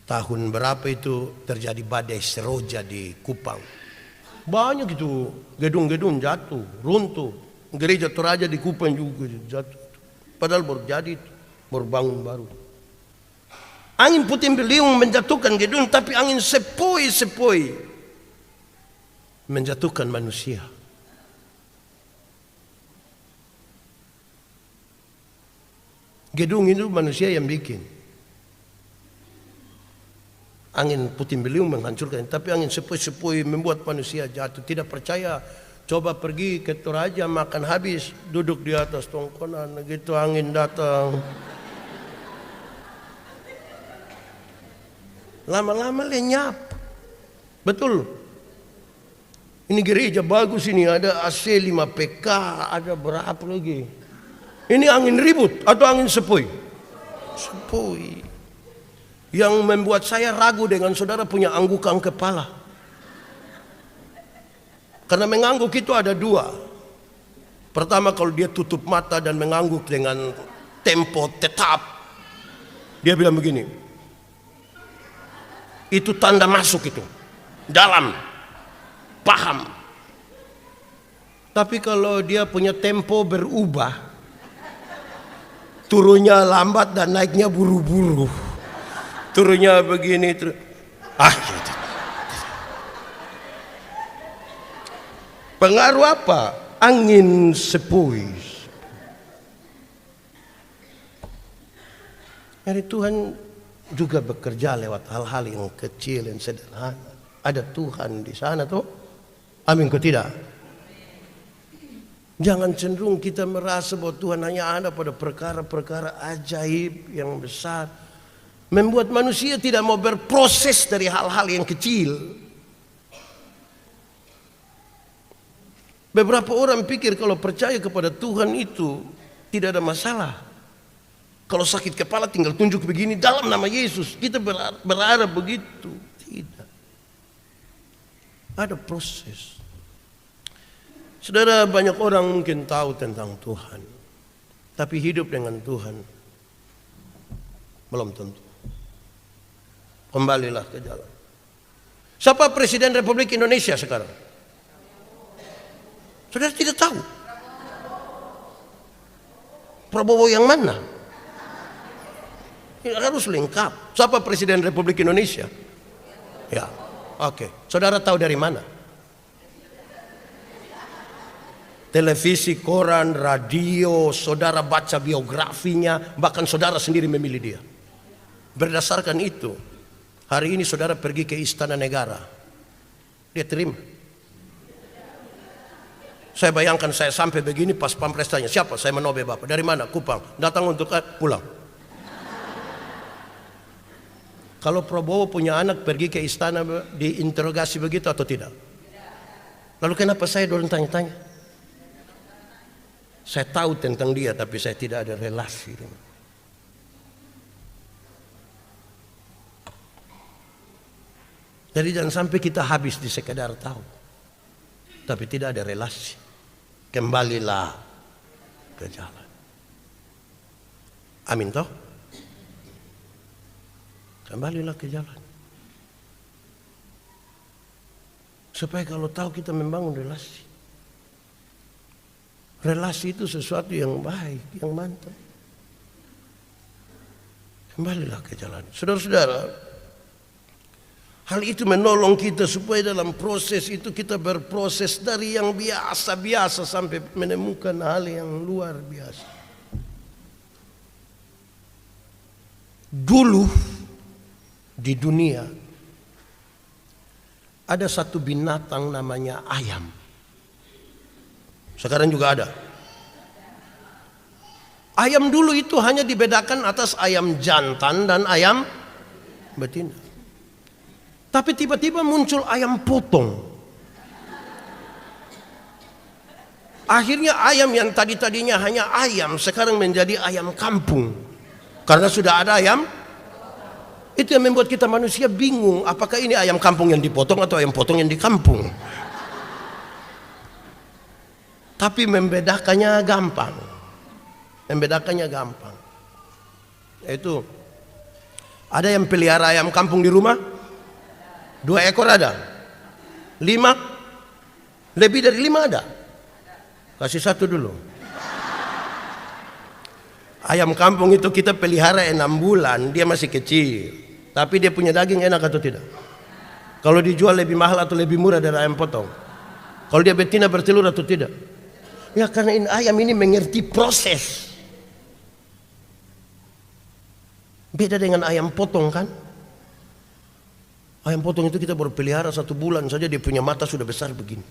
Tahun berapa itu terjadi badai Seroja di Kupang. Banyak itu gedung-gedung jatuh, runtuh. Gereja Toraja di Kupang juga jatuh. Padahal baru jadi, baru bangun baru. Angin puting beliung menjatuhkan gedung, tapi angin sepoi-sepoi menjatuhkan manusia. Gedung itu manusia yang bikin. Angin puting beliung menghancurkan, tapi angin sepoi-sepoi membuat manusia jatuh. Tidak percaya, coba pergi ke Toraja, makan habis, duduk di atas tongkonan, gitu angin datang. Lama-lama lenyap. Betul. Ini gereja bagus ini, ada AC 5 PK, ada berapa lagi. Ini angin ribut atau angin sepoi? Sepoi. Yang membuat saya ragu dengan saudara punya anggukan kepala. Karena mengangguk itu ada 2. Pertama, kalau dia tutup mata dan mengangguk dengan tempo tetap, dia bilang begini, itu tanda masuk itu dalam, paham. Tapi kalau dia punya tempo berubah, turunnya lambat dan naiknya buru-buru, turunnya begini gitu. Gitu. Pengaruh apa? Angin sepoi. Jadi Tuhan juga bekerja lewat hal-hal yang kecil, yang sederhana. Ada Tuhan di sana tuh. Amin, kok tidak? Jangan cenderung kita merasa bahwa Tuhan hanya ada pada perkara-perkara ajaib yang besar. Membuat manusia tidak mau berproses dari hal-hal yang kecil. Beberapa orang pikir kalau percaya kepada Tuhan itu tidak ada masalah. Kalau sakit kepala tinggal tunjuk begini dalam nama Yesus. Kita berharap begitu. Tidak. Ada proses. Saudara, banyak orang mungkin tahu tentang Tuhan. Tapi hidup dengan Tuhan belum tentu. Kembalilah ke jalan. Siapa Presiden Republik Indonesia sekarang? Saudara tidak tahu. Prabowo yang mana? Harus lengkap. Siapa Presiden Republik Indonesia? Ya, oke. Saudara tahu dari mana? Televisi, koran, radio, saudara baca biografinya, bahkan saudara sendiri memilih dia. Berdasarkan itu, hari ini saudara pergi ke Istana Negara. Dia terima. Saya bayangkan saya sampai begini pas pampres tanya, siapa? Saya menobe Bapak. Dari mana? Kupang. Datang untuk pulang. Kalau Prabowo punya anak pergi ke istana diinterogasi begitu atau tidak? Lalu kenapa saya dorong tanya-tanya? Saya tahu tentang dia tapi saya tidak ada relasi. Jadi jangan sampai kita habis di sekedar tahu, tapi tidak ada relasi. Kembalilah ke jalan. Amin toh? Kembalilah ke jalan. Supaya kalau tahu kita membangun relasi. Relasi itu sesuatu yang baik, yang mantap. Kembalilah ke jalan. Saudara-saudara, hal itu menolong kita supaya dalam proses itu kita berproses dari yang biasa-biasa sampai menemukan hal yang luar biasa. Dulu di dunia ada satu binatang namanya ayam. Sekarang juga ada. Ayam dulu itu hanya dibedakan atas ayam jantan dan ayam betina. Tapi tiba-tiba muncul ayam potong. Akhirnya ayam yang tadinya hanya ayam sekarang menjadi ayam kampung. Karena sudah ada ayam. Itu yang membuat kita manusia bingung, apakah ini ayam kampung yang dipotong atau ayam potong yang di kampung. Tapi membedakannya gampang. Itu ada yang pelihara ayam kampung di rumah? 2 ekor ada? 5? Lebih dari 5 ada? Kasih 1 dulu. Ayam kampung itu kita pelihara 6 bulan, dia masih kecil. Tapi dia punya daging enak atau tidak? Kalau dijual lebih mahal atau lebih murah dari ayam potong? Kalau dia betina bertelur atau tidak? Ya karena ayam ini mengerti proses. Beda dengan ayam potong kan? Ayam potong itu kita baru pelihara 1 bulan saja dia punya mata sudah besar begini.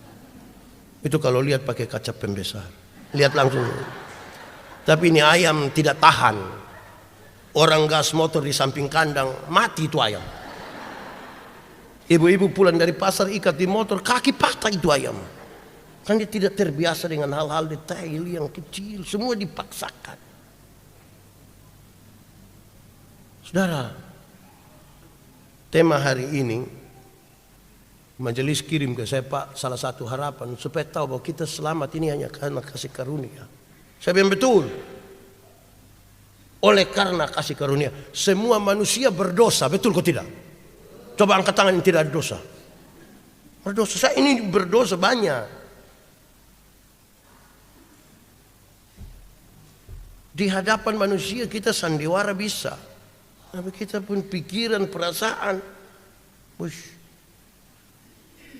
Itu kalau lihat pakai kaca pembesar. Lihat langsung. Tapi ini ayam tidak tahan. Orang gas motor di samping kandang, mati itu ayam. Ibu-ibu pulang dari pasar ikat di motor, kaki patah itu ayam. Kan dia tidak terbiasa dengan hal-hal detail yang kecil, semua dipaksakan. Saudara, tema hari ini majelis kirim ke saya, Pak, salah satu harapan supaya tahu bahwa kita selamat ini hanya karena kasih karunia. Saya bilang betul. Oleh karena kasih karunia, semua manusia berdosa, betul kok tidak? Coba angkat tangan yang tidak ada dosa. Berdosa, saya ini berdosa banyak. Di hadapan manusia kita sandiwara bisa. Tapi kita pun pikiran, perasaan. Wush.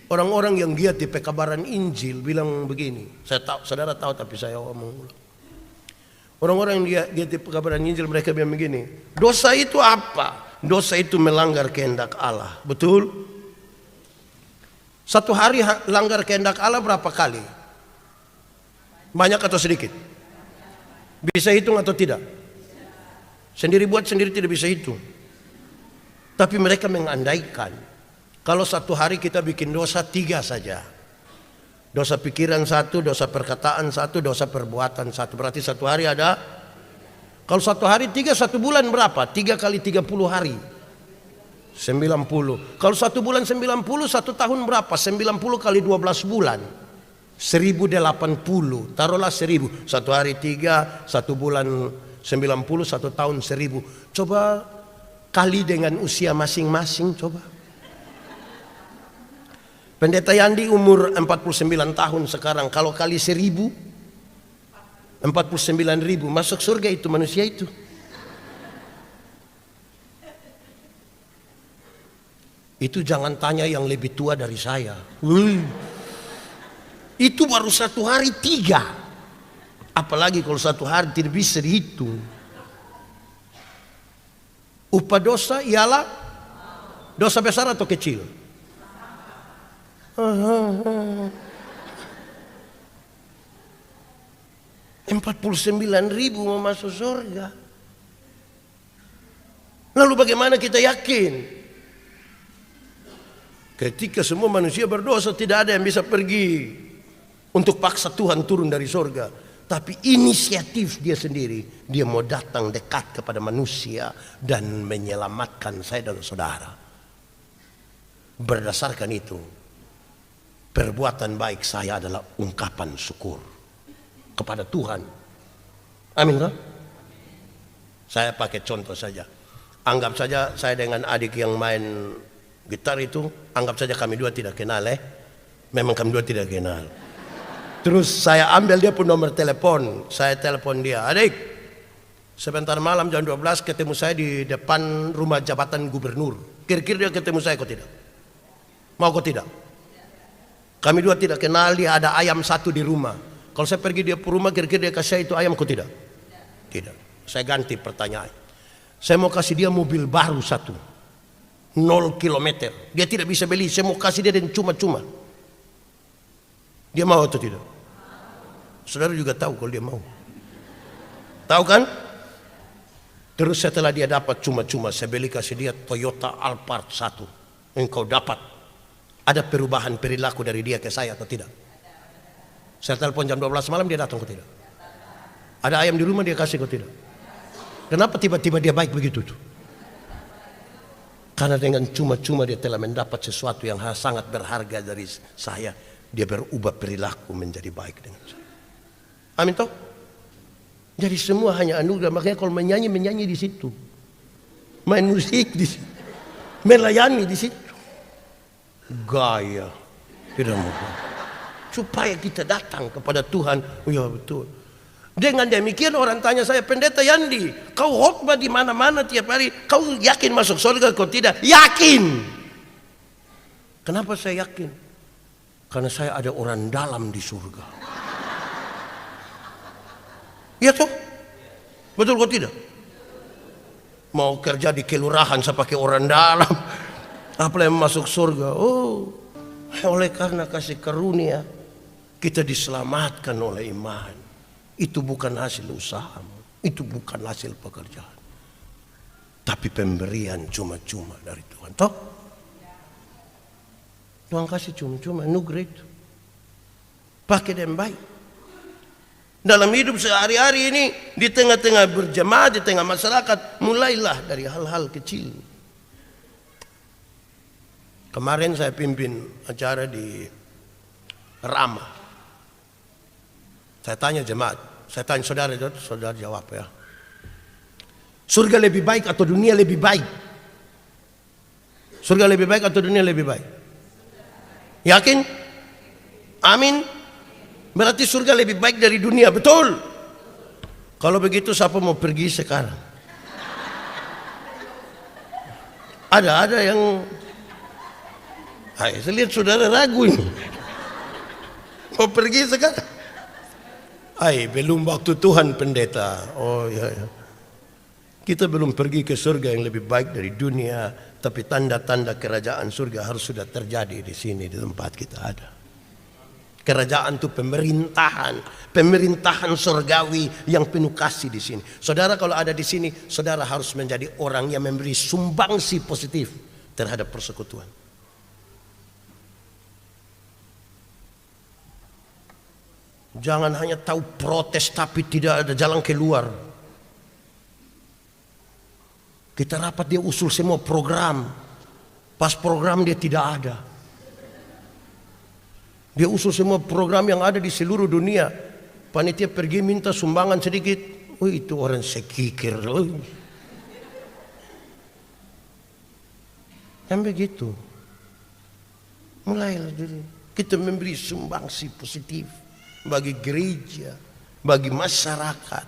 Orang-orang yang giat di pekabaran Injil bilang begini. Saya tahu, saudara tahu tapi saya omong ulang. Orang-orang yang giat di pekabaran Injil mereka bilang begini. Dosa itu apa? Dosa itu melanggar kehendak Allah. Betul? Satu hari langgar kehendak Allah berapa kali? Banyak atau sedikit? Bisa hitung atau tidak? Sendiri buat sendiri tidak bisa hitung. Tapi mereka mengandaikan. Kalau satu hari kita bikin dosa 3 saja. Dosa pikiran 1, dosa perkataan 1, dosa perbuatan 1. Berarti satu hari ada. Kalau satu hari 3, 1 bulan berapa? 3 kali 30 hari. 90. Kalau 1 bulan 90, 1 tahun berapa? 90 kali 12 bulan. 1080. Taruhlah 1000. Satu hari 3, 1 bulan 90, 1 tahun 1000. Coba kali dengan usia masing-masing, coba. Pendeta Yandi umur 49 tahun sekarang. Kalau kali 1000, 49.000. Masuk surga itu manusia itu. Itu jangan tanya yang lebih tua dari saya. Itu baru 1 hari 3. Apalagi kalau 1 hari tidak bisa dihitung. Upah dosa ialah dosa besar atau kecil? 49.000 mau masuk surga. Lalu bagaimana kita yakin? Ketika semua manusia berdosa, tidak ada yang bisa pergi untuk paksa Tuhan turun dari surga. Tapi inisiatif dia sendiri, dia mau datang dekat kepada manusia dan menyelamatkan saya dan saudara. Berdasarkan itu, perbuatan baik saya adalah ungkapan syukur kepada Tuhan. Amin kan? Saya pakai contoh saja. Anggap saja saya dengan adik yang main gitar itu, anggap saja kami dua tidak kenal. Memang kami dua tidak kenal. Terus saya ambil dia pun nomor telepon. Saya telepon dia, adik, sebentar malam jam 12 ketemu saya di depan rumah jabatan gubernur. Kira-kira dia ketemu saya kok tidak? Mau kok tidak? Kami dua tidak kenal, dia ada ayam 1 di rumah. Kalau saya pergi dia ke rumah, kira-kira dia kasih saya itu ayam kok tidak? Tidak. Saya ganti pertanyaan. Saya mau kasih dia mobil baru 1. 0 kilometer. Dia tidak bisa beli, saya mau kasih dia dan cuma-cuma. Dia mau atau tidak? Saudara juga tahu kalau dia mau. Tahu kan? Terus setelah dia dapat cuma-cuma, saya beli kasih dia Toyota Alphard 1. Engkau dapat. Ada perubahan perilaku dari dia ke saya atau tidak? Saya telepon jam 12 malam dia datang kok tidak? Ada ayam di rumah dia kasih kok tidak? Kenapa tiba-tiba dia baik begitu tuh? Karena dengan cuma-cuma dia telah mendapat sesuatu yang sangat berharga dari saya. Dia berubah perilaku menjadi baik dengan saya. Amin toh? Jadi semua hanya anugerah. Makanya kalau menyanyi di situ. Main musik di situ. Melayani di situ. Gaya. Tidak mungkin. Supaya kita datang kepada Tuhan. Oh ya betul. Dengan demikian orang tanya saya, Pendeta Yandi, kau khotbah di mana-mana tiap hari, kau yakin masuk surga? Kau tidak? Yakin. Kenapa saya yakin? Karena saya ada orang dalam di surga. Iya toh? Betul kau tidak? Mau kerja di kelurahan saya pakai orang dalam. Apalagi masuk surga. Oh, oleh karena kasih karunia kita diselamatkan oleh iman. Itu bukan hasil usahamu, itu bukan hasil pekerjaan, tapi pemberian cuma-cuma dari Tuhan. Toh, Tuhan kasih cuma-cuma, anugerah itu. Pakai dengan baik. Dalam hidup sehari-hari ini, di tengah-tengah berjemaah, di tengah masyarakat, mulailah dari hal-hal kecil. Kemarin saya pimpin acara di Rama. Saya tanya jemaat, saya tanya saudara jawab ya. Surga lebih baik atau dunia lebih baik? Surga lebih baik atau dunia lebih baik? Yakin? Amin. Berarti surga lebih baik dari dunia, betul? Kalau begitu siapa mau pergi sekarang? Ada yang saya lihat saudara ragu ini. Mau pergi sekarang? Belum waktu Tuhan pendeta. Oh ya. Kita belum pergi ke surga yang lebih baik dari dunia, tapi tanda-tanda kerajaan surga harus sudah terjadi di sini, di tempat kita ada. Kerajaan itu pemerintahan surgawi yang penuh kasih di sini. Saudara kalau ada di sini, saudara harus menjadi orang yang memberi sumbangsi positif terhadap persekutuan. Jangan hanya tahu protes tapi tidak ada jalan keluar. Kita rapat dia usul semua program. Pas program dia tidak ada. Dia usul semua program yang ada di seluruh dunia. Panitia pergi minta sumbangan sedikit. Oh itu orang sekikir. Yang begitu. Mulailah dulu. Kita memberi sumbangsi positif. Bagi gereja, bagi masyarakat,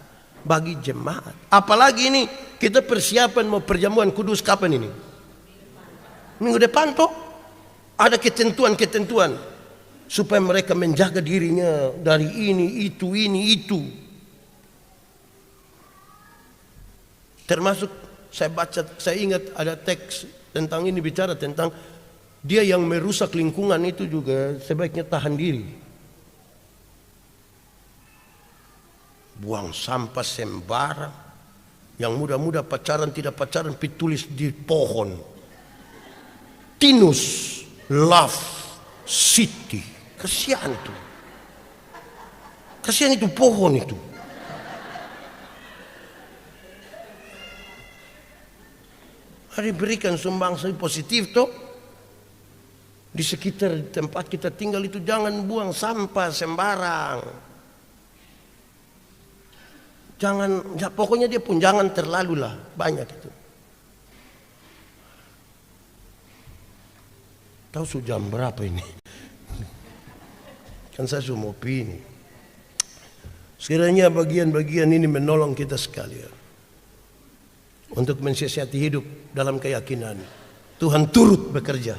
bagi jemaat. Apalagi ini kita persiapan mau perjamuan kudus kapan ini? Minggu depan toh ada ketentuan-ketentuan supaya mereka menjaga dirinya dari ini itu. Termasuk saya ingat ada teks tentang ini bicara tentang dia yang merusak lingkungan itu juga sebaiknya tahan diri. Buang sampah sembarang. Yang muda-muda pacaran tidak pacaran ditulis di pohon. Tinus Love City. Kasihan itu. Kasihan itu pohon itu. Hari berikan sumbangsi positif toh. Di sekitar tempat kita tinggal itu jangan buang sampah sembarang. Jangan, ya pokoknya dia pun jangan terlalu lah banyak itu. Tahu sudah jam berapa ini? Kan saya sudah mau ini. Sekiranya bagian-bagian ini menolong kita sekalian untuk mensiasati hidup dalam keyakinan. Tuhan turut bekerja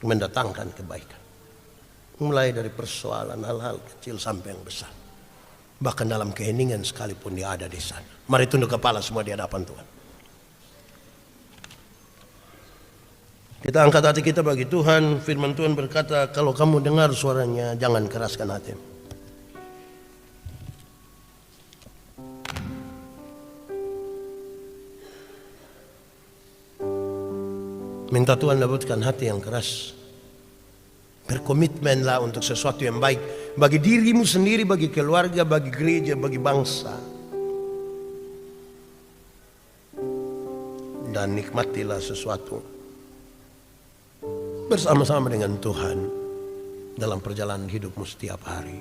mendatangkan kebaikan. Mulai dari persoalan hal-hal kecil sampai yang besar. Bahkan dalam keheningan sekalipun dia ada di sana. Mari tunduk kepala semua di hadapan Tuhan. Kita angkat hati kita bagi Tuhan. Firman Tuhan berkata, kalau kamu dengar suaranya, jangan keraskan hati. Minta Tuhan lembutkan hati yang keras. Berkomitmenlah untuk sesuatu yang baik. bagi dirimu sendiri, bagi keluarga, bagi gereja, bagi bangsa. Dan nikmatilah sesuatu bersama-sama dengan Tuhan dalam perjalanan hidupmu setiap hari.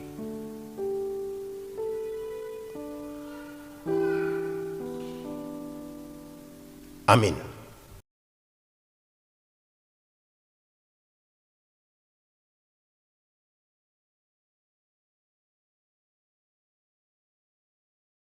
Amin.